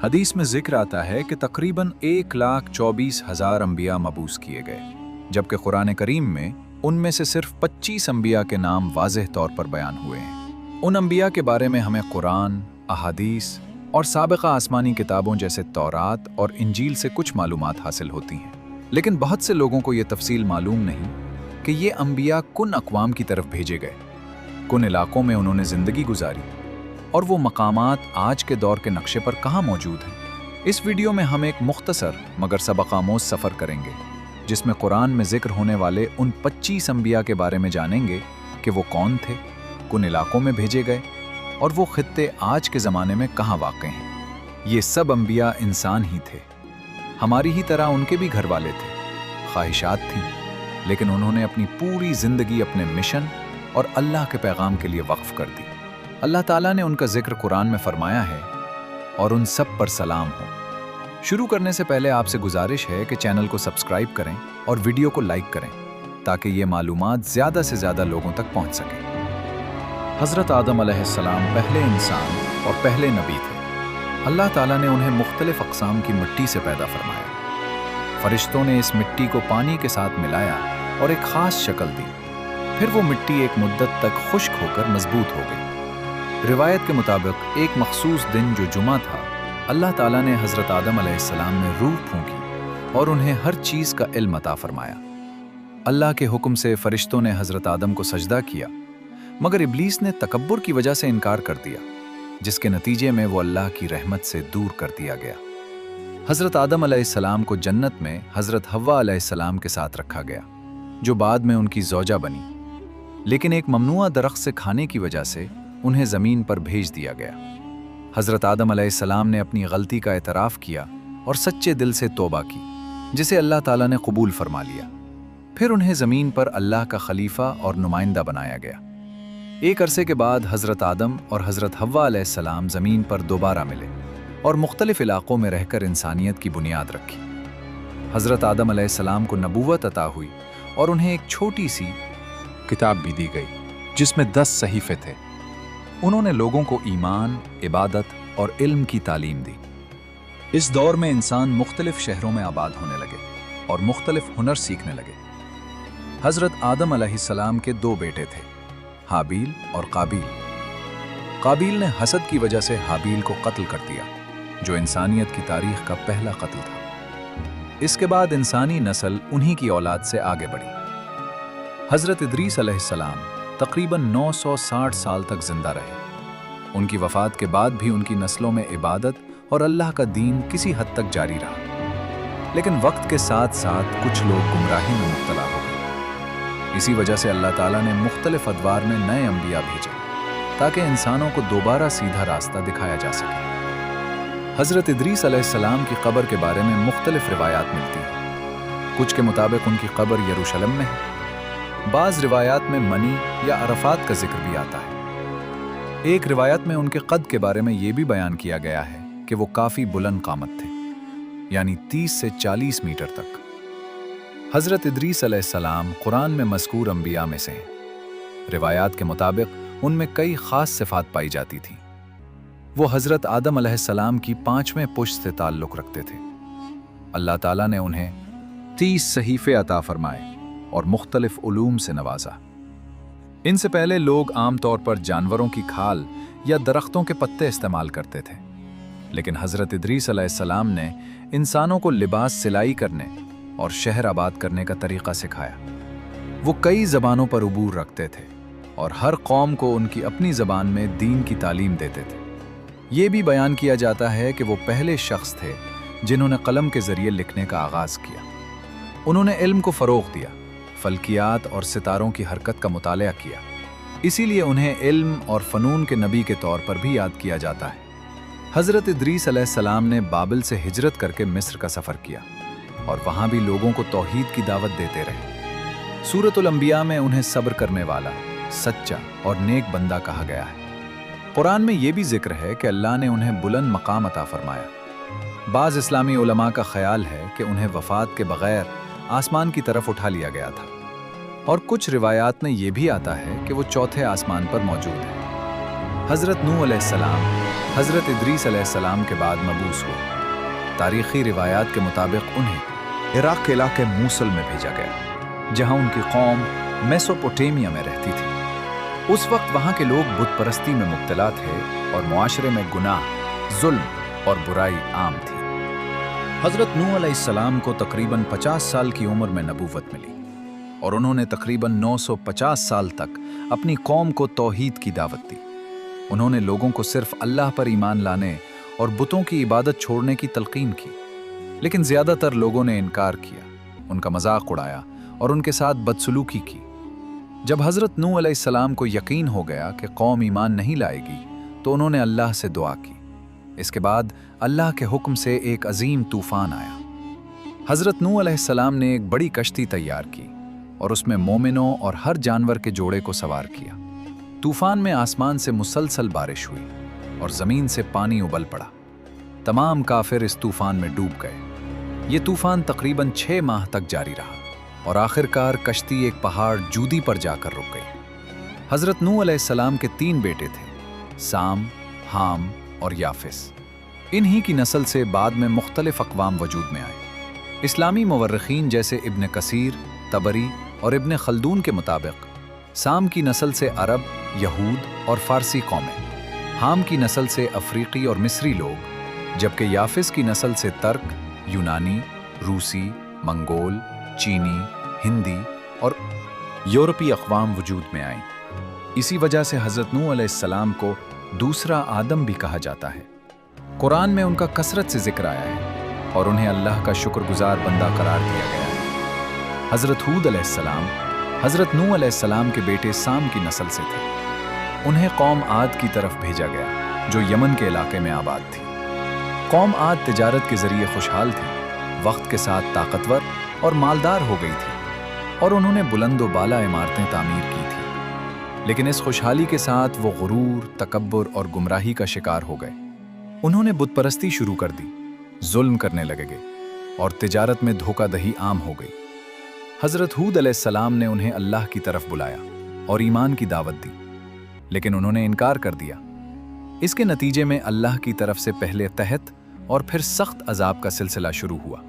हदीस में जिक्र आता है कि तकरीबन 1,24,000 अंबिया मबूस किए गए, जबकि कुरान करीम में उनमें से सिर्फ 25 अंबिया के नाम वाज़ेह तौर पर बयान हुए हैं। उन अंबिया के बारे में हमें कुरान, अहादीस और साबिक़ा आसमानी किताबों जैसे तौरात और इंजील से कुछ मालूमात हासिल होती हैं, लेकिन बहुत से लोगों को ये तफसील मालूम नहीं कि ये अंबिया कुन अक़वाम की तरफ भेजे गए, कुन इलाकों में उन्होंने ज़िंदगी गुजारी और वो मकामात आज के दौर के नक्शे पर कहाँ मौजूद हैं। इस वीडियो में हम एक मुख्तसर मगर सबक़ामोज़ सफ़र करेंगे, जिसमें कुरान में ज़िक्र होने वाले उन 25 अंबिया के बारे में जानेंगे कि वो कौन थे, कुन इलाकों में भेजे गए और वो खित्ते आज के ज़माने में कहाँ वाक़ हैं। ये सब अंबिया इंसान ही थे, हमारी ही तरह उनके भी घर वाले थे, ख्वाहिशात थीं, लेकिन उन्होंने अपनी पूरी ज़िंदगी अपने मिशन और अल्लाह के पैगाम के लिए वक्फ कर दी। अल्लाह ताला ने उनका जिक्र कुरान में फरमाया है, और उन सब पर सलाम हो। शुरू करने से पहले आपसे गुजारिश है कि चैनल को सब्सक्राइब करें और वीडियो को लाइक करें, ताकि ये मालूमात ज़्यादा से ज़्यादा लोगों तक पहुंच सके। हज़रत आदम अलैहिस्सलाम पहले इंसान और पहले नबी थे। अल्लाह ताला ने उन्हें मुख्तलिफ अक़साम की मिट्टी से पैदा फरमाया। फरिश्तों ने इस मिट्टी को पानी के साथ मिलाया और एक ख़ास शक्ल दी। फिर वो मिट्टी एक मुद्दत तक खुश्क होकर मजबूत हो गई। रिवायत के मुताबिक एक मखसूस दिन जो जुमा था, अल्लाह ताला ने हज़रत आदम अलैहिस्सलाम में रूह फूंकी और उन्हें हर चीज़ का इल्म अता फरमाया। अल्लाह के हुक्म से फरिश्तों ने हज़रत आदम को सजदा किया, मगर इब्लीस ने तकब्बुर की वजह से इनकार कर दिया, जिसके नतीजे में वो अल्लाह की रहमत से दूर कर दिया गया। हज़रत आदम अलैहिस्सलाम को जन्नत में हज़रत हव्वा अलैहिस्सलाम के साथ रखा गया, जो बाद में उनकी ज़ौजा बनी, लेकिन एक ममनुआ दरख्त से खाने की वजह से उन्हें ज़मीन पर भेज दिया गया। हज़रत आदम अलैहिस्सलाम ने अपनी गलती का एतराफ़ किया और सच्चे दिल से तौबा की, जिसे अल्लाह ताला ने कबूल फरमा लिया। फिर उन्हें ज़मीन पर अल्लाह का खलीफा और नुमाइंदा बनाया गया। एक अरसे के बाद हज़रत आदम और हज़रत हव्वा अलैहिस्सलाम ज़मीन पर दोबारा मिले और मुख्तलिफ़ इलाक़ों में रहकर इंसानियत की बुनियाद रखी। हज़रत आदम अलैहिस्सलाम को नबूवत अता हुई और उन्हें एक छोटी सी किताब भी दी गई, जिसमें 10 सहीफ़े थे। उन्होंने लोगों को ईमान, इबादत और इल्म की तालीम दी। इस दौर में इंसान मुख्तलिफ शहरों में आबाद होने लगे और मुख्तलिफ हुनर सीखने लगे। हज़रत आदम अलैहिस्सलाम के 2 बेटे थे, हाबील और काबील। काबील ने हसद की वजह से हाबील को कत्ल कर दिया, जो इंसानियत की तारीख का पहला कत्ल था। इसके बाद इंसानी नस्ल उन्हीं की औलाद से आगे बढ़ी। हज़रत इदरीस अलैहिस्सलाम तकरीबन 960 साल तक जिंदा रहे। उनकी वफ़ात के बाद भी उनकी नस्लों में इबादत और अल्लाह का दीन किसी हद तक जारी रहा, लेकिन वक्त के साथ साथ कुछ लोग गुमराही में मुब्तला हो गए। इसी वजह से अल्लाह ताला ने मुख्तलिफ अदवार में नए अंबिया भेजे, ताकि इंसानों को दोबारा सीधा रास्ता दिखाया जा सके। हज़रत इदरीस अलैहिस्सलाम की कब्र के बारे में मुख्तलिफ रिवायात मिलती हैं। कुछ के मुताबिक उनकी कब्र यरूशलेम में है, बाज़ रिवायात में मनी या अरफात का जिक्र भी आता है। एक रिवायत में उनके कद के बारे में ये भी बयान किया गया है कि वो काफ़ी बुलंद कामत थे, यानी 30 से 40 मीटर तक। हज़रत इदरीस अलैहिस्सलाम कुरान में मज़कूर अंबिया में से हैं। रिवायात के मुताबिक उनमें कई ख़ास सिफ़ात पाई जाती थीं। वो हज़रत आदम अलैहिस्सलाम की 5वें पुश्त से ताल्लुक़ रखते थे। अल्लाह ताला ने उन्हें 30 सहीफ़े अता फ़रमाए और मुख्तलिफ उलूम से नवाजा। इनसे पहले लोग आम तौर पर जानवरों की खाल या दरख्तों के पत्ते इस्तेमाल करते थे, लेकिन हज़रत इदरीस अलैहिस्सलाम ने इंसानों को लिबास सिलाई करने और शहर आबाद करने का तरीक़ा सिखाया। वो कई ज़बानों पर उबूर रखते थे और हर कौम को उनकी अपनी ज़बान में दीन की तालीम देते थे। ये भी बयान किया जाता है कि वो पहले शख्स थे जिन्होंने कलम के ज़रिए लिखने का आगाज़ किया। उन्होंने इल्म को फ़रोग़ दिया, फल्कियात और सितारों की हरकत का मुतालिया किया, इसीलिए उन्हें इल्म और फ़नून के नबी के तौर पर भी याद किया जाता है। हज़रत इदरीस अलैहिस्सलाम ने बाबिल से हिजरत करके मिस्र का सफ़र किया और वहाँ भी लोगों को तौहीद की दावत देते रहे। सूरतुल अंबिया में उन्हें सब्र करने वाला, सच्चा और नेक बंदा कहा गया है। कुरान में ये भी जिक्र है कि अल्लाह ने उन्हें बुलंद मकाम अता फरमाया। बाज़ इस्लामी उलमा का ख्याल है कि उन्हें वफ़ात के बग़ैर आसमान की तरफ उठा लिया गया था, और कुछ रिवायात में ये भी आता है कि वो चौथे आसमान पर मौजूद है। हज़रत नूह अलैहिस्सलाम हज़रत इदरीस अलैहिस्सलाम के बाद मबूस हुए। तारीख़ी रिवायात के मुताबिक उन्हें इराक़ के इलाके मूसल में भेजा गया, जहाँ उनकी कौम मेसोपोटामिया में रहती थी। उस वक्त वहाँ के लोग बुत परस्ती में मुब्तला थे और मुआशरे में गुनाह, जुल्म और बुराई आम थी। हज़रत नूह अलैहिस्सलाम को तकरीबन 50 साल की उम्र में नबूवत मिली और उन्होंने तकरीबन 950 साल तक अपनी कौम को तौहीद की दावत दी। उन्होंने लोगों को सिर्फ अल्लाह पर ईमान लाने और बुतों की इबादत छोड़ने की तलकीन की, लेकिन ज़्यादातर लोगों ने इनकार किया, उनका मजाक उड़ाया और उनके साथ बदसलूकी की। जब हज़रत नूह अलैहिस्सलाम को यकीन हो गया कि कौम ईमान नहीं लाएगी, तो उन्होंने अल्लाह से दुआ की। इसके बाद अल्लाह के हुक्म से एक अजीम तूफान आया। हज़रत नूह अलैहिस्सलाम ने एक बड़ी कश्ती तैयार की और उसमें मोमिनों और हर जानवर के जोड़े को सवार किया। तूफान में आसमान से मुसलसल बारिश हुई और ज़मीन से पानी उबल पड़ा। तमाम काफिर इस तूफान में डूब गए। ये तूफान तकरीबन 6 माह तक जारी रहा और आखिरकार कश्ती एक पहाड़ जूदी पर जाकर रुक गई। हज़रत नूह अलैहिस्सलाम के 3 बेटे थे, साम, हाम और याफिस। इन्हीं की नस्ल से बाद में मुख्तलिफ अक़वाम वजूद में आए। इस्लामी मुवर्रिखीन जैसे इब्न कसीर, तबरी और इब्न खल्दून के मुताबिक साम की नस्ल से अरब, यहूद और फ़ारसी कौमें, हाम की नस्ल से अफ्रीकी और मिस्री लोग, जबकि याफिस की नस्ल से तर्क, यूनानी, रूसी, मंगोल, चीनी, हिंदी और यूरोपीय अक़वाम वजूद में आईं। इसी वजह से हज़रत नूह अलैहिस्सलाम को दूसरा आदम भी कहा जाता है। कुरान में उनका कसरत से जिक्र आया है और उन्हें अल्लाह का शुक्रगुजार बंदा करार दिया गया है। हज़रत हूद अलैहिस्सलाम हज़रत नूह अलैहिस्सलाम के बेटे साम की नस्ल से थे। उन्हें कौम आद की तरफ भेजा गया, जो यमन के इलाके में आबाद थी। कौम आद तिजारत के ज़रिए खुशहाल थी, वक्त के साथ ताकतवर और मालदार हो गई थी और उन्होंने बुलंद व बाला इमारतें तामीर की थी। लेकिन इस खुशहाली के साथ वो गुरूर, तकब्बुर और गुमराही का शिकार हो गए। उन्होंने बुत परस्ती शुरू कर दी, जुल्म करने लगे और तिजारत में धोखाधड़ी आम हो गई। हज़रत हूद अलैहिस्सलाम ने उन्हें अल्लाह की तरफ बुलाया और ईमान की दावत दी, लेकिन उन्होंने इनकार कर दिया। इसके नतीजे में अल्लाह की तरफ से पहले तहत और फिर सख्त अजाब का सिलसिला शुरू हुआ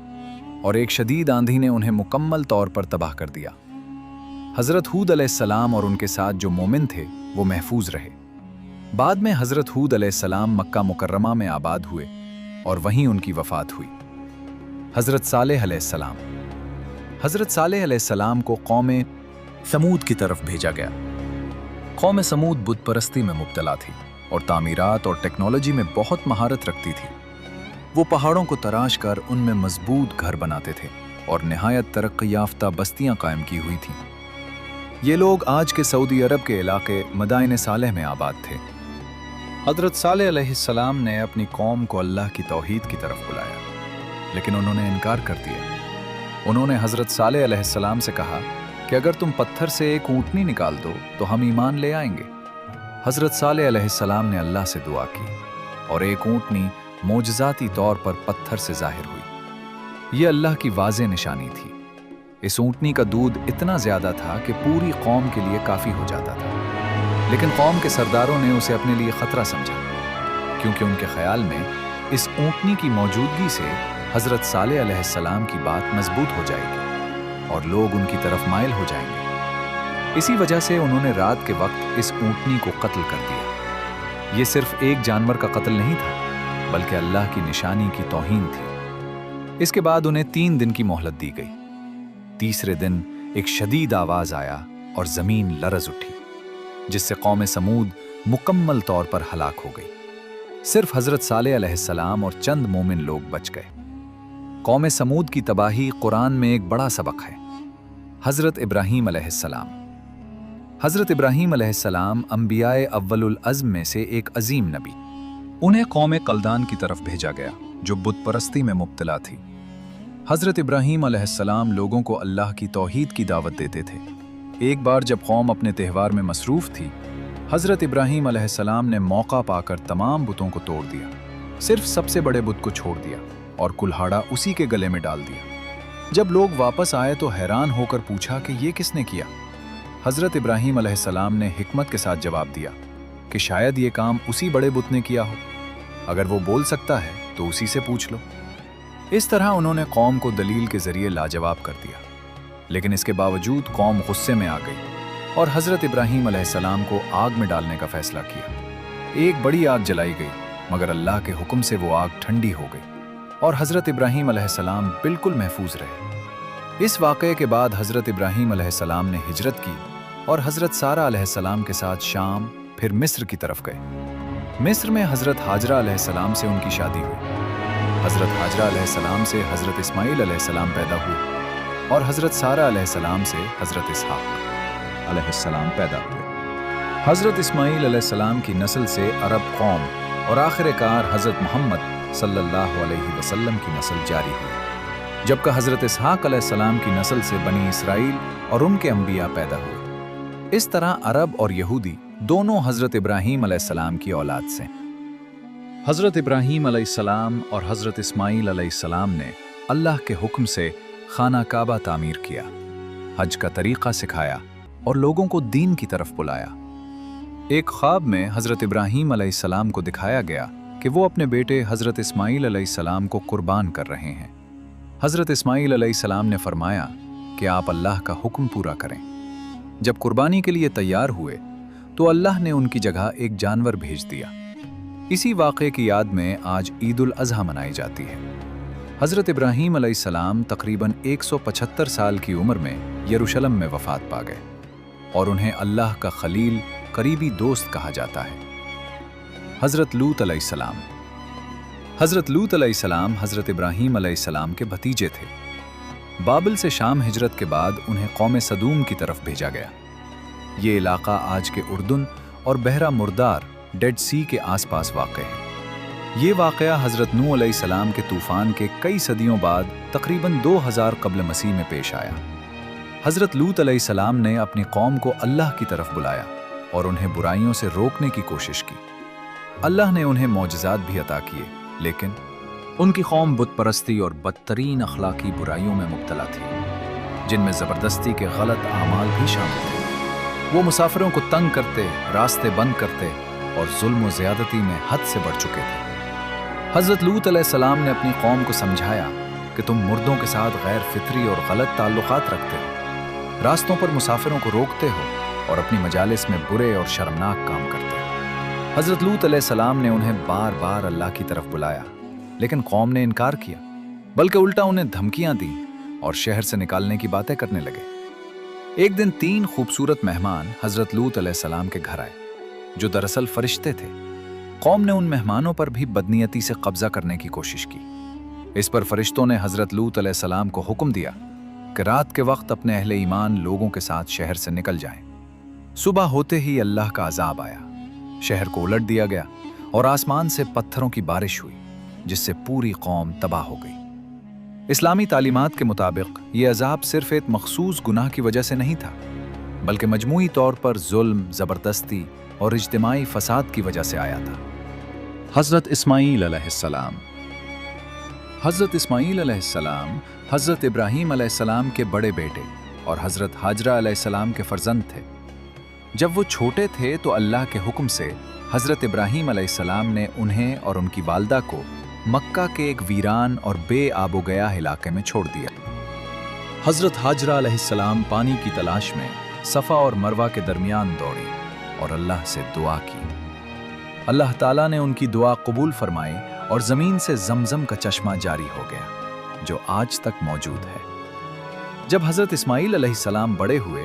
और एक शदीद आंधी ने उन्हें मुकम्मल तौर पर तबाह कर दिया। हज़रत हूद अलैहिस्सलाम और उनके साथ जो मोमिन थे वो महफूज रहे। बाद में हज़रत हूद अलैहिस्सलाम मक्का मुकर्रमा में आबाद हुए और वहीं उनकी वफ़ात हुई। हज़रत सालेह अलैहिस्सलाम हज़रत सालेह अलैहिस्सलाम को कौम समूद की तरफ भेजा गया। कौम समूद बुत परस्ती में मुब्तला थी और तामीरात और टेक्नोलॉजी में बहुत महारत रखती थी। वो पहाड़ों को तराश कर उनमें मजबूत घर बनाते थे और नहायत तरक्की याफ्ता बस्तियां कायम की हुई थीं। ये लोग आज के सऊदी अरब के इलाके मदाइन सालेह में आबाद थे। हज़रत सालेह अलैहिस्सलाम ने अपनी कौम को अल्लाह की तौहीद की तरफ बुलाया, लेकिन उन्होंने इनकार कर दिया। उन्होंने हज़रत सालेह अलैहिस्सलाम से कहा कि अगर तुम पत्थर से एक ऊँटनी निकाल दो तो हम ईमान ले आएंगे। हज़रत सालेह अलैहिस्सलाम ने अल्लाह से दुआ की और एक ऊँटनी मोजज़ाती तौर पर पत्थर से ज़ाहिर हुई। ये अल्लाह की वाज़े निशानी थी। इस ऊँटनी का दूध इतना ज़्यादा था कि पूरी कौम के लिए काफ़ी हो जाता था, लेकिन कौम के सरदारों ने उसे अपने लिए ख़तरा समझा, क्योंकि उनके ख़याल में इस ऊँटनी की मौजूदगी से हज़रत सालेह अलैहिस्सलाम की बात मजबूत हो जाएगी और लोग उनकी तरफ माइल हो जाएंगे। इसी वजह से उन्होंने रात के वक्त इस ऊँटनी को कत्ल कर दिया। ये सिर्फ एक जानवर का कत्ल नहीं था, बल्कि अल्लाह की निशानी की तौहीन थी। इसके बाद उन्हें 3 दिन की मोहलत दी गई। तीसरे दिन एक शदीद आवाज़ आया और ज़मीन लरज़ उठी, जिससे कौम समूद मुकम्मल तौर पर हलाक हो गई। सिर्फ हज़रत सालेह अलैहिस्सलाम और चंद मोमिन लोग बच गए। कौम समूद की तबाही कुरान में एक बड़ा सबक है। हज़रत इब्राहीम अलैहिस्सलाम हज़रत इब्राहीम अलैहिस्सलाम अंबियाए अव्वलुल अज़्म में से एक अजीम नबी। उन्हें कौम कल्दान की तरफ भेजा गया, जो बुत परस्ती में मुब्तला थी। हज़रत इब्राहीम अलैहिस्सलाम लोगों को अल्लाह की तौहीद की दावत देते थे। एक बार जब कौम अपने त्यौहार में मसरूफ़ थी, हज़रत इब्राहीम अलैहिस्सलाम ने मौका पाकर तमाम बुतों को तोड़ दिया, सिर्फ सबसे बड़े बुत को छोड़ दिया और कुल्हाड़ा उसी के गले में डाल दिया। जब लोग वापस आए तो हैरान होकर पूछा कि ये किसने किया। हज़रत इब्राहीम अलैहिस्सलाम ने हिकमत के साथ जवाब दिया कि शायद ये काम उसी बड़े बुत ने किया हो। अगर वो बोल सकता है तो उसी से पूछ लो। इस तरह उन्होंने कौम को दलील के जरिए लाजवाब कर दिया, लेकिन इसके बावजूद कौम गुस्से में आ गई और हज़रत इब्राहीम अलैहिस्सलाम को आग में डालने का फैसला किया। एक बड़ी आग जलाई गई, मगर अल्लाह के हुक्म से वो आग ठंडी हो गई और हज़रत इब्राहीम अलैहिस्सलाम बिल्कुल महफूज रहे। इस वाक़ये के बाद हज़रत इब्राहीम अलैहिस्सलाम ने हिजरत की और हज़रत सारा अलैहिस्सलाम के साथ शाम फिर मिस्र की तरफ गए। मिस्र में हज़रत हाजरा अलैहिस्सलाम से उनकी शादी हुई। हज़रत हाजरा अलैहिस्सलाम से हज़रत इस्माईल अलैहिस्सलाम पैदा हुए और हज़रत सारा अलैहिस्सलाम से हज़रत इसहाक अलैहिस्सलाम पैदा हुए। हज़रत इस्माईल अलैहिस्सलाम की नस्ल से अरब कौम और आखिरकार हज़रत मोहम्मद सल्लल्लाहु अलैहि वसल्लम की नस्ल जारी हुई, जबकि हज़रत इसहाक अलैहिस्सलाम की नस्ल से बनी इसराइल और उनके अंबिया पैदा हुए। इस तरह अरब और यहूदी दोनों हज़रत इब्राहीम अलैहिस्सलाम की औलाद से। हज़रत इब्राहीम अलैहिस्सलाम और हज़रत इस्माईल अलैहिस्सलाम ने अल्लाह के हुक्म से खाना काबा तामीर किया, हज का तरीक़ा सिखाया और लोगों को दीन की तरफ बुलाया। एक ख्वाब में हज़रत इब्राहीम अलैहिस्सलाम को दिखाया गया कि वो अपने बेटे हज़रत इस्माईल अलैहिस्सलाम को कुर्बान कर रहे हैं। हज़रत इस्माईल अलैहिस्सलाम ने फरमाया कि आप अल्लाह का हुक्म पूरा करें। जब कुर्बानी के लिए तैयार हुए तो अल्लाह ने उनकी जगह एक जानवर भेज दिया। इसी वाक़े की याद में आज ईद उल अज़हा मनाई जाती है। हज़रत इब्राहीम अलैहिस्सलाम तकरीबन 175 साल की उम्र में यरूशलेम में वफ़ात पा गए और उन्हें अल्लाह का खलील, करीबी दोस्त कहा जाता है। हज़रत लूत अलैहिस्सलाम। हज़रत लूत अलैहिस्सलाम हज़रत इब्राहीम अलैहिस्सलाम के भतीजे थे। बाबिल से शाम हिजरत के बाद उन्हें कौम सदूम की तरफ भेजा गया। ये इलाका आज के उर्दुन और बहरा मुर्दार डेड सी के आसपास वाक़ है। ये वाक़या हज़रत नूह अलैहिस्सलाम के तूफ़ान के कई सदियों बाद तकरीबन 2000 क़ब्ल मसीह में पेश आया। हज़रत लूत अलैहिस्सलाम ने अपनी कौम को अल्लाह की तरफ बुलाया और उन्हें बुराइयों से रोकने की कोशिश की। अल्लाह ने उन्हें मौजज़ात भी अता किए, लेकिन उनकी कौम बुत परस्ती और बदतरीन अखलाकी बुराइयों में मुब्तला थी, जिनमें ज़बरदस्ती के गलत आमाल भी शामिल थे। वो मुसाफिरों को तंग करते, रास्ते बंद करते और जुल्म और ज़्यादती में हद से बढ़ चुके थे। हज़रत लूत अलैहिस्सलाम ने अपनी कौम को समझाया कि तुम मुर्दों के साथ गैर फितरी और गलत ताल्लुकात रखते हो, रास्तों पर मुसाफिरों को रोकते हो और अपनी मजालिस में बुरे और शर्मनाक काम करते हो। हज़रत लूत अलैहिस्सलाम ने उन्हें बार बार अल्लाह की तरफ बुलाया, लेकिन कौम ने इनकार किया, बल्कि उल्टा उन्हें धमकियां दी और शहर से निकालने की बातें करने लगे। एक दिन 3 खूबसूरत मेहमान हज़रत लूत अलैहिस्सलाम के घर आए, जो दरअसल फरिश्ते थे। कौम ने उन मेहमानों पर भी बदनीयती से कब्जा करने की कोशिश की। इस पर फरिश्तों ने हज़रत लूत अलैहिस्सलाम को हुक्म दिया कि रात के वक्त अपने अहले ईमान लोगों के साथ शहर से निकल जाएं। सुबह होते ही अल्लाह का अजाब आया, शहर को उलट दिया गया और आसमान से पत्थरों की बारिश हुई, जिससे पूरी कौम तबाह हो गई। इस्लामी तालीमात के मुताबिक ये अजाब सिर्फ एक मखसूस गुनाह की वजह से नहीं था, बल्कि मजमूई तौर पर जुल्म, ज़बरदस्ती और इज्तिमाई फसाद की वजह से आया था। हज़रत इस्माईल अलैहिस्सलाम। हज़रत इस्माईल अलैहिस्सलाम हज़रत इब्राहीम अलैहिस्सलाम के बड़े बेटे और हज़रत हाजरा अलैहिस्सलाम के फ़र्जंद थे। जब वो छोटे थे तो अल्लाह के हुक्म से हज़रत इब्राहीम अलैहिस्सलाम ने उन्हें और उनकी वालदा को मक्का के एक वीरान और बेआबोगया इलाके में छोड़ दिया। हज़रत हाजरा अलैहिस्सलाम पानी की तलाश में सफ़ा और मरवा के दरमियान दौड़ी और अल्लाह से दुआ की। अल्लाह ताला ने उनकी दुआ कबूल फरमाई और ज़मीन से ज़मज़म का चश्मा जारी हो गया, जो आज तक मौजूद है। जब हज़रत इस्माईल अलैहिस्सलाम बड़े हुए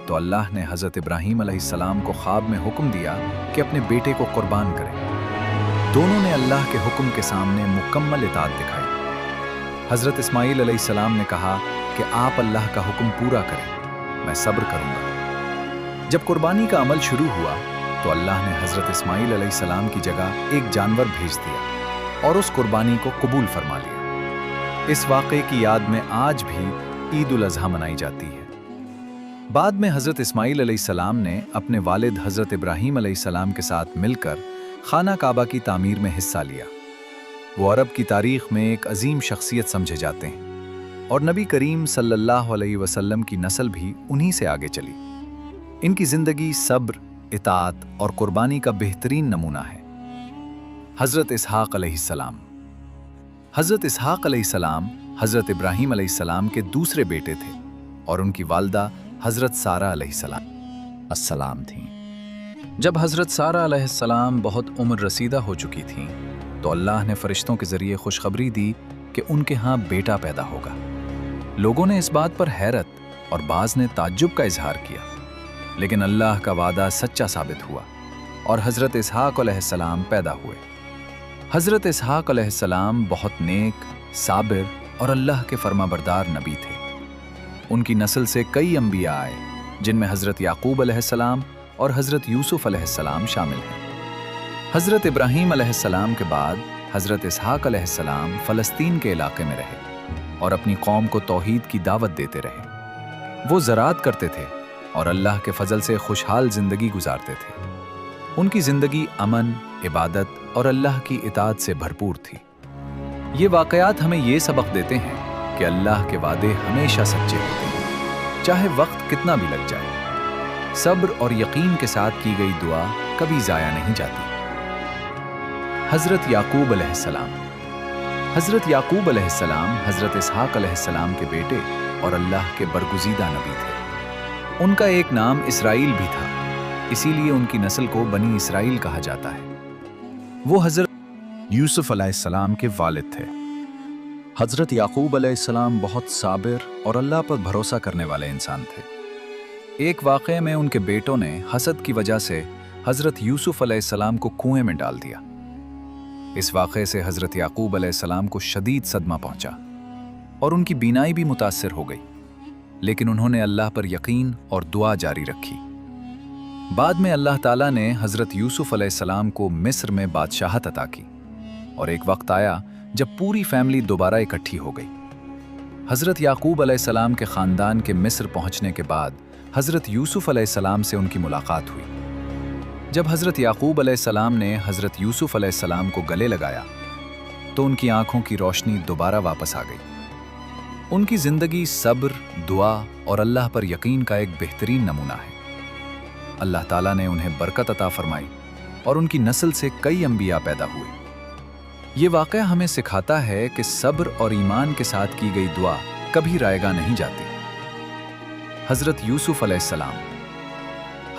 तो अल्लाह ने हज़रत इब्राहीम अलैहिस्सलाम को ख्वाब में हुक्म दिया कि अपने बेटे को कुर्बान करें। दोनों ने अल्लाह के हुक्म के सामने मुकम्मल इताअत दिखाई। हज़रत इस्माईल अलैहिस्सलाम ने कहा कि आप अल्लाह का हुक्म पूरा करें, मैं सब्र करूँगा। जब कुर्बानी का अमल शुरू हुआ तो अल्लाह ने हज़रत इस्माईल अलैहिस्सलाम की जगह एक जानवर भेज दिया और उस कुर्बानी को कबूल फरमा लिया। इस वाक़े की याद में आज भी ईद उल अज़हा मनाई जाती है। बाद में हज़रत इस्माईल अलैहिस्सलाम ने अपने वालिद हज़रत इब्राहीम अलैहिस्सलाम के साथ मिलकर खाना काबा की तामीर में हिस्सा लिया। वो अरब की तारीख़ में एक अजीम शख्सियत समझे जाते हैं और नबी करीम सल्लल्लाहु अलैहि वसल्लम की नस्ल भी उन्हीं से आगे चली। इनकी ज़िंदगी सब्र, इतात और कुर्बानी का बेहतरीन नमूना है। हज़रत इसहाक़ अलैहिस्सलाम। हज़रत इसहाक़ अलैहिस्सलाम हज़रत इब्राहीम अलैहिस्सलाम के दूसरे बेटे थे और उनकी वालदा हज़रत सारा अलैहिस्सलाम थीं। जब हज़रत सारा अलैहिस्सलाम बहुत उम्र रसीदा हो चुकी थीं तो अल्लाह ने फ़रिश्तों के ज़रिए खुशखबरी दी कि उनके यहाँ बेटा पैदा होगा। लोगों ने इस बात पर हैरत और बाज़ ने ताज्जुब का इजहार किया, लेकिन अल्लाह का वादा सच्चा साबित हुआ और हज़रत इसहाक़ अलैहिस्सलाम पैदा हुए। हज़रत इसहाक़ अलैहिस्सलाम बहुत नेक, साबिर और अल्लाह के फरमाबरदार नबी थे। उनकी नस्ल से कई अंबिया आए, जिनमें हज़रत याकूब अलैहिस्सलाम और हज़रत यूसुफ अलैहिस्सलाम शामिल हैं। हज़रत इब्राहीम अलैहिस्सलाम के बाद हज़रत इसहाक़ अलैहिस्सलाम फ़लस्तीन के इलाके में रहे और अपनी कौम को तौहीद की दावत देते रहे। वो ज़राअत करते थे और अल्लाह के फ़ज़ल से खुशहाल ज़िंदगी गुजारते थे। उनकी ज़िंदगी अमन, इबादत और अल्लाह की इताअत से भरपूर थी। ये वाक़यात हमें ये सबक देते हैं कि अल्लाह के वादे हमेशा सच्चे होते हैं, चाहे वक्त कितना भी लग जाए। सब्र और यकीन के साथ की गई दुआ कभी ज़ाया नहीं जाती। हज़रत याकूब अलैहिस्सलाम। हज़रत याकूब अलैहिस्सलाम हज़रत इसहाक़ अलैहिस्सलाम के बेटे और अल्लाह के बरगुज़ीदा नबी थे। उनका एक नाम इसराइल भी था, इसीलिए उनकी नस्ल को बनी इसराइल कहा जाता है। वो हज़रत यूसुफ अलैहिस्सलाम के वालिद थे। हज़रत याकूब अलैहिस्सलाम बहुत साबिर और अल्लाह पर भरोसा करने वाले इंसान थे। एक वाक़े में उनके बेटों ने हसद की वजह से हज़रत यूसुफ अलैहिस्सलाम को कुएं में डाल दिया। इस वाक़े से हज़रत याकूब अलैहिस्सलाम को शदीद सदमा पहुंचा और उनकी बीनाई भी मुतासिर हो गई, लेकिन उन्होंने अल्लाह पर यकीन और दुआ जारी रखी। बाद में अल्लाह ताला ने हज़रत यूसुफ अलैहिस्सलाम को मिस्र में बादशाहत अता की और एक वक्त आया जब पूरी फैमिली दोबारा इकट्ठी हो गई। हज़रत याकूब अलैहिस्सलाम के ख़ानदान के मिस्र पहुंचने के बाद हज़रत यूसुफ अलैहिस्सलाम से उनकी मुलाकात हुई। जब हज़रत याकूब अलैहिस्सलाम ने हज़रत यूसुफ अलैहिस्सलाम को गले लगाया तो उनकी आंखों की रोशनी दोबारा वापस आ गई। उनकी ज़िंदगी सब्र, दुआ और अल्लाह पर यकीन का एक बेहतरीन नमूना है। अल्लाह ताला ने उन्हें बरकत अता फरमाई और उनकी नस्ल से कई अंबिया पैदा हुए। ये वाक़या हमें सिखाता है कि सब्र और ईमान के साथ की गई दुआ कभी रायगा नहीं जाती। हज़रत यूसुफ अलैहिस्सलाम।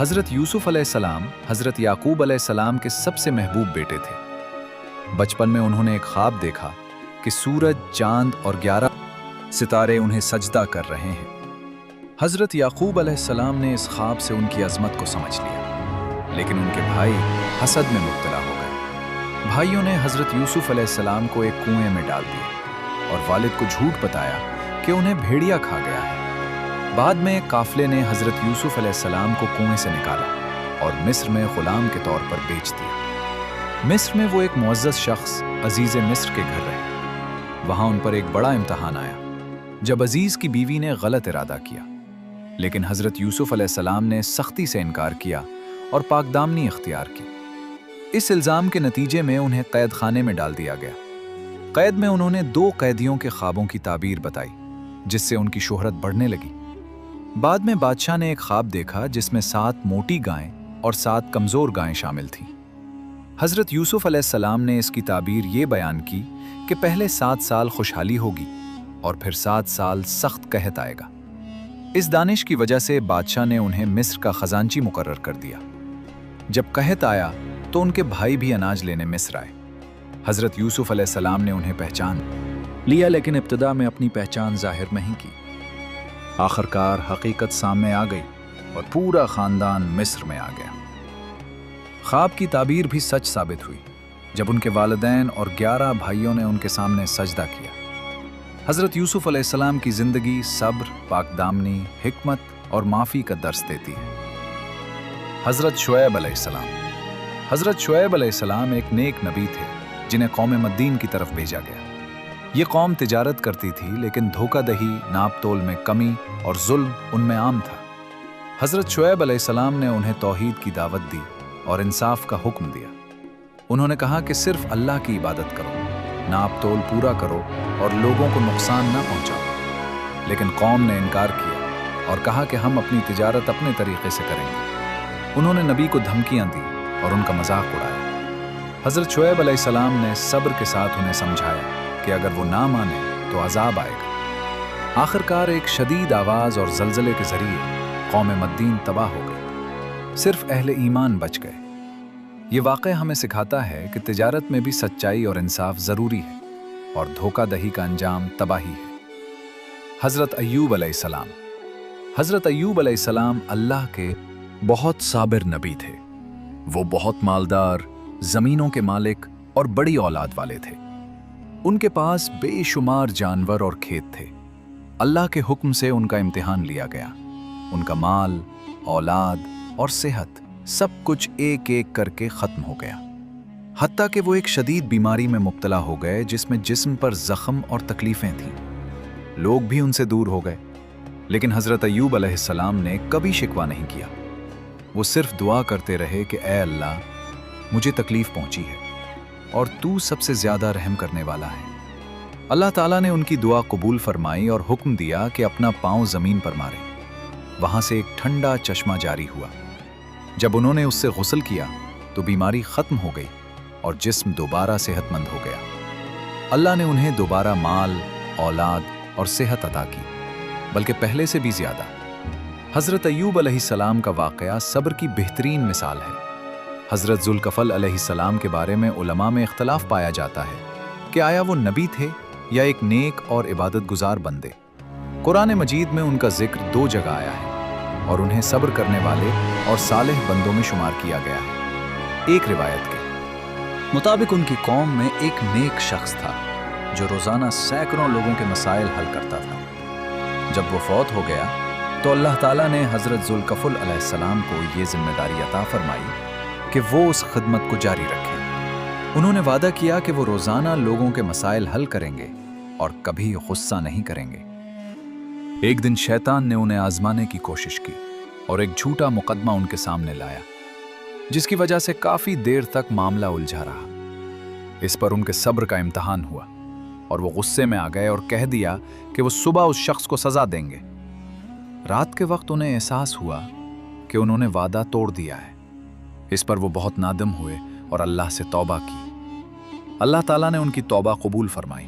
हज़रत यूसुफ अलैहिस्सलाम हज़रत याकूब अलैहिस्सलाम के सबसे महबूब बेटे थे। बचपन में उन्होंने एक ख्वाब देखा कि सूरज, चांद और 11 सितारे उन्हें सजदा कर रहे हैं। हज़रत याकूब अलैहिस्सलाम ने इस ख्वाब से उनकी अज़मत को समझ लिया, लेकिन उनके भाई हसद में मुब्तला हो गए। भाइयों ने हज़रत यूसुफ अलैहिस्सलाम को एक कुएं में डाल दिया और वालिद को झूठ बताया कि उन्हें भेड़िया खा गया है। बाद में काफ़िले ने हज़रत यूसुफ अलैहिस्सलाम को कुएं से निकाला और मिस्र में ग़ुलाम के तौर पर बेच दिया। मिस्र में वो एक मुअज़्ज़ज़ शख्स अज़ीज़ मिस्र के घर रहे। वहाँ उन पर एक बड़ा इम्तहान आया जब अज़ीज़ की बीवी ने गलत इरादा किया, लेकिन हज़रत यूसुफ अलैहिस्सलाम ने सख्ती से इनकार किया और पाकदामनी इख्तियार की। इस इल्ज़ाम के नतीजे में उन्हें कैद खाने में डाल दिया गया। कैद में उन्होंने 2 कैदियों के ख्वाबों की ताबीर बताई, जिससे उनकी शोहरत बढ़ने लगी। बाद में बादशाह ने एक ख्वाब देखा जिसमें 7 मोटी गायें और 7 कमज़ोर गायें शामिल थीं। हज़रत यूसुफ अलैहिस्सलाम ने इसकी ताबीर ये बयान की कि पहले 7 साल खुशहाली होगी और फिर 7 साल सख्त कहत आएगा। इस दानिश की वजह से बादशाह ने उन्हें मिस्र का खजांची मुकर्रर कर दिया। जब कहत आया तो उनके भाई भी अनाज लेने मिस्र आए। हज़रत यूसुफ अलैहिस्सलाम ने उन्हें पहचान लिया, लेकिन इब्तिदा में अपनी पहचान जाहिर नहीं की। आखिरकार हकीकत सामने आ गई और पूरा ख़ानदान मिस्र में आ गया। ख्वाब की ताबीर भी सच साबित हुई जब उनके वालिदैन और 11 भाइयों ने उनके सामने सजदा किया। हज़रत यूसुफ अलैहिस्सलाम की ज़िंदगी सब्र, पाकदामनी, हिकमत और माफ़ी का दर्स देती है। हज़रत शुएब अलैहिस्सलाम। हज़रत शुएब अलैहिस्सलाम एक नेक नबी थे जिन्हें कौम मदीन की तरफ भेजा गया। ये कौम तिजारत करती थी, लेकिन धोखादही, नाप तोल में कमी और जुल्म उनमें आम था। हज़रत शुएब अलैहिस्सलाम ने उन्हें तौहीद की दावत दी और इंसाफ का हुक्म दिया। उन्होंने कहा कि सिर्फ अल्लाह की इबादत करो, नाप तोल पूरा करो और लोगों को नुकसान ना पहुंचाओ। लेकिन कौम ने इनकार किया और कहा कि हम अपनी तिजारत अपने तरीके से करेंगे। उन्होंने नबी को धमकियां दी और उनका मजाक उड़ाया। हज़रत शुएब अलैहिस्सलाम ने सब्र के साथ उन्हें समझाया कि अगर वो ना माने तो अजाब आएगा। आखिरकार एक शदीद आवाज़ और ज़लज़ले के ज़रिए कौम मद्दीन तबाह हो गई। सिर्फ अहले ईमान बच गए। ये वाक़या हमें सिखाता है कि तिजारत में भी सच्चाई और इंसाफ ज़रूरी है और धोखाधड़ी का अंजाम तबाही है। हज़रत अय्यूब अलैहिस्सलाम। हज़रत अय्यूब अलैहिस्सलाम अल्लाह के बहुत साबिर नबी थे। वो बहुत मालदार, ज़मीनों के मालिक और बड़ी औलाद वाले थे। उनके पास बेशुमार जानवर और खेत थे। अल्लाह के हुक्म से उनका इम्तिहान लिया गया। उनका माल, औलाद और सेहत सब कुछ एक एक करके ख़त्म हो गया। हत्ता कि वो एक शदीद बीमारी में मुब्तला हो गए जिसमें जिस्म पर ज़ख्म और तकलीफ़ें थीं। लोग भी उनसे दूर हो गए, लेकिन हज़रत अय्यूब अलैहिस्सलाम ने कभी शिकवा नहीं किया। वो सिर्फ दुआ करते रहे कि ऐ अल्लाह, मुझे तकलीफ़ पहुंची है और तू सबसे ज़्यादा रहम करने वाला है। अल्लाह ताला ने उनकी दुआ कबूल फरमाई और हुक्म दिया कि अपना पाँव ज़मीन पर मारे। वहाँ से एक ठंडा चश्मा जारी हुआ। जब उन्होंने उससे गुस्ल किया तो बीमारी ख़त्म हो गई और जिस्म दोबारा सेहतमंद हो गया। अल्लाह ने उन्हें दोबारा माल, औलाद और सेहत अता की, बल्कि पहले से भी ज़्यादा। हज़रत अय्यूब अलैहिस्सलाम का वाक़या सब्र की बेहतरीन मिसाल है। हज़रत ज़ुल्कफ़ल अलैहिस्सलाम के बारे में उलमा में इख्तलाफ पाया जाता है कि आया वो नबी थे या एक नेक और इबादत गुजार बंदे। कुरान मजीद में उनका जिक्र 2 जगह आया है और उन्हें सब्र करने वाले और सालेह बंदों में शुमार किया गया है। एक रिवायत के मुताबिक उनकी कौम में एक नेक शख्स था जो रोज़ाना सैकड़ों लोगों के मसाइल हल करता था। जब वो फौत हो गया तो अल्लाह ताला ने हज़रत ज़ुल्कफ़ल अलैहिस्सलाम को ये जिम्मेदारी अता फरमाई कि वो उस खिदमत को जारी रखें। उन्होंने वादा किया कि वो रोज़ाना लोगों के मसाइल हल करेंगे और कभी गुस्सा नहीं करेंगे। एक दिन शैतान ने उन्हें आजमाने की कोशिश की और एक झूठा मुकदमा उनके सामने लाया, जिसकी वजह से काफ़ी देर तक मामला उलझा रहा। इस पर उनके सब्र का इम्तहान हुआ और वो गुस्से में आ गए और कह दिया कि वो सुबह उस शख्स को सज़ा देंगे। रात के वक्त उन्हें एहसास हुआ कि उन्होंने वादा तोड़ दिया है। इस पर वो बहुत नादम हुए और अल्लाह से तौबा की। अल्लाह ताला ने उनकी तौबा कबूल फरमाई।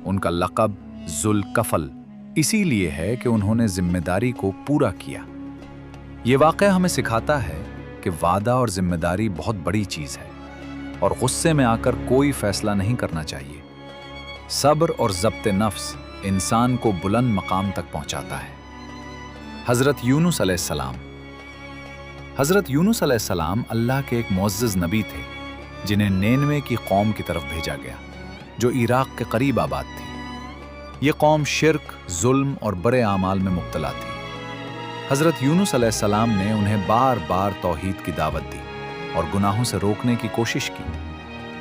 उनका लक़ब ज़ुल्कफ़ल इसीलिए है कि उन्होंने जिम्मेदारी को पूरा किया। ये वाक़या हमें सिखाता है कि वादा और जिम्मेदारी बहुत बड़ी चीज़ है और गुस्से में आकर कोई फैसला नहीं करना चाहिए। सब्र और ज़ब्त नफ्स इंसान को बुलंद मकाम तक पहुंचाता है। हज़रत यूनुस अलैहिस्सलाम। हज़रत यूनुस अलैहिस्सलाम अल्लाह के एक मुअज़्ज़ज़ नबी थे जिन्हें निनवे की कौम की तरफ भेजा गया, जो इराक़ के करीब आबाद थी। ये कौम शिर्क, जुल्म और बड़े आमाल में मुब्तला थी। हज़रत यूनुस अलैहिस्सलाम ने उन्हें बार बार तौहीद की दावत दी और गुनाहों से रोकने की कोशिश की,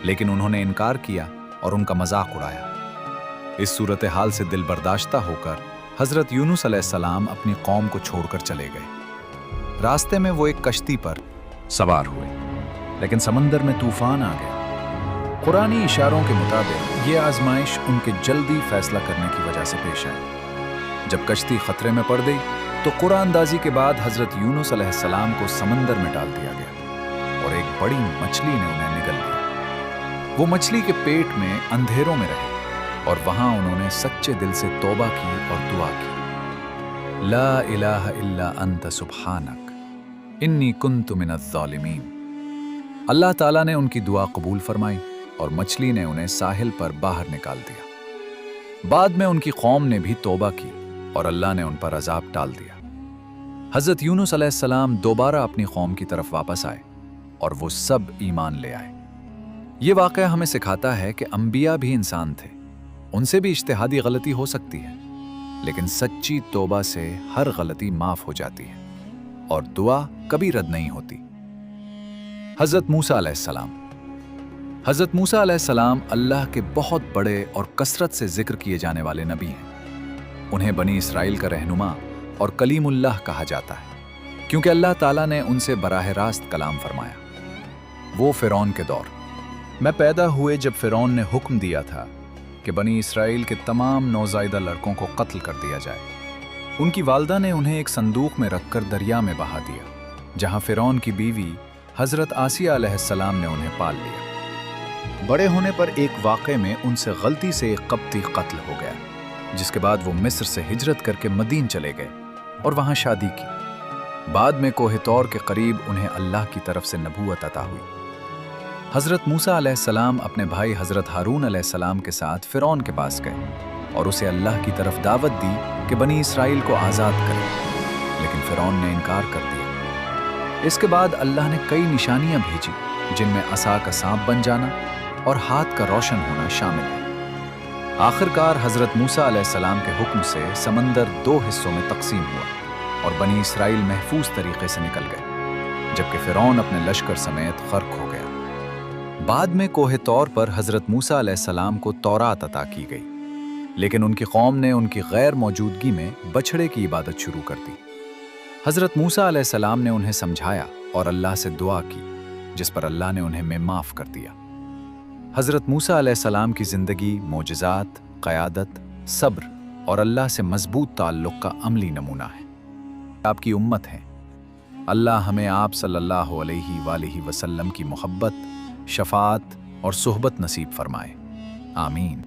लेकिन उन्होंने इनकार किया और उनका मजाक उड़ाया। इस सूरत हाल से दिल बर्दाश्ता होकर हज़रत यूनुस अलैहिस्सलाम अपनी कौम को छोड़कर चले गए। रास्ते में वो एक कश्ती पर सवार हुए, लेकिन समंदर में तूफान आ गया। कुरानी इशारों के मुताबिक ये आजमाइश उनके जल्दी फैसला करने की वजह से पेश आई। जब कश्ती खतरे में पड़ गई तो कुरानदाजी के बाद हज़रत यूनुस अलैहिस्सलाम को समंदर में डाल दिया गया और एक बड़ी मछली ने उन्हें निगल लिया। वो मछली के पेट में अंधेरों में रहे और वहां उन्होंने सच्चे दिल से तौबा की और दुआ की, ला इलाहा इल्ला अंत सुब्हानक इन्नी कुन्तु मिनज़-ज़ालिमीन। अल्लाह ताला ने उनकी दुआ कबूल फरमाई और मछली ने उन्हें साहिल पर बाहर निकाल दिया। बाद में उनकी कौम ने भी तौबा की और अल्लाह ने उन पर अजाब टाल दिया। हज़रत यूनुस अलैहिस्सलाम दोबारा अपनी कौम की तरफ वापस आए और वो सब ईमान ले आए। ये वाक़या हमें सिखाता है कि अंबिया भी इंसान थे, उनसे भी इज्तिहादी गलती हो सकती है, लेकिन सच्ची तौबा से हर गलती माफ हो जाती है और दुआ कभी रद्द नहीं होती। हज़रत मूसा अलैहिस्सलाम। हज़रत मूसा अलैहिस्सलाम अल्लाह के बहुत बड़े और कसरत से जिक्र किए जाने वाले नबी हैं। उन्हें बनी इसराइल का रहनुमा और कलीमुल्लाह कहा जाता है, क्योंकि अल्लाह ताला ने उनसे बराह रास्त कलाम फरमाया। वो फ़िरौन के दौर में पैदा हुए जब फ़िरौन ने हुक्म दिया था कि बनी इसराइल के तमाम नौज़ायदा लड़कों को कत्ल कर दिया जाए। उनकी वालदा ने उन्हें एक संदूक में रखकर दरिया में बहा दिया जहां फिरौन की बीवी हजरत आसिया अलैहिस्सलाम ने उन्हें पाल लिया। बड़े होने पर एक वाक़े में उनसे गलती से एक कब्ती कत्ल हो गया, जिसके बाद वो मिस्र से हिजरत करके मदीन चले गए और वहां शादी की। बाद में कोहे तौर के करीब उन्हें अल्लाह की तरफ से नबूवत अता हुई। हजरत मूसा अलैहिस्सलाम अपने भाई हजरत हारून अलैहिस्सलाम के साथ फिरौन के पास गए और उसे अल्लाह की तरफ दावत दी कि बनी इसराइल को आज़ाद करें, लेकिन फिरौन ने इनकार कर दिया। इसके बाद अल्लाह ने कई निशानियां भेजी, जिनमें असा का सांप बन जाना और हाथ का रोशन होना शामिल है। आखिरकार हजरत मूसा अलैहिस्सलाम के हुक्म से समंदर 2 हिस्सों में तकसीम हुआ और बनी इसराइल महफूज तरीके से निकल गए, जबकि फिरौन अपने लश्कर समेत गर्क हो गया। बाद में कोहे तौर पर हजरत मूसा अलैहिस्सलाम को तौरात अता की गई, लेकिन उनकी कौम ने उनकी गैर मौजूदगी में बछड़े की इबादत शुरू कर दी। हजरत मूसा अलैहिस्सलाम ने उन्हें समझाया और अल्लाह से दुआ की, जिस पर अल्लाह ने उन्हें माफ़ कर दिया। हजरत मूसा अलैहिस्सलाम की ज़िंदगी मोजज़ात, क़यादत, सब्र और अल्लाह से मजबूत ताल्लुक़ का अमली नमूना है। आपकी उम्मत है। अल्लाह हमें आप सल्लल्लाहु अलैहि वसल्लम की मोहब्बत, शफ़ाअत और सुहबत नसीब फरमाए। आमीन।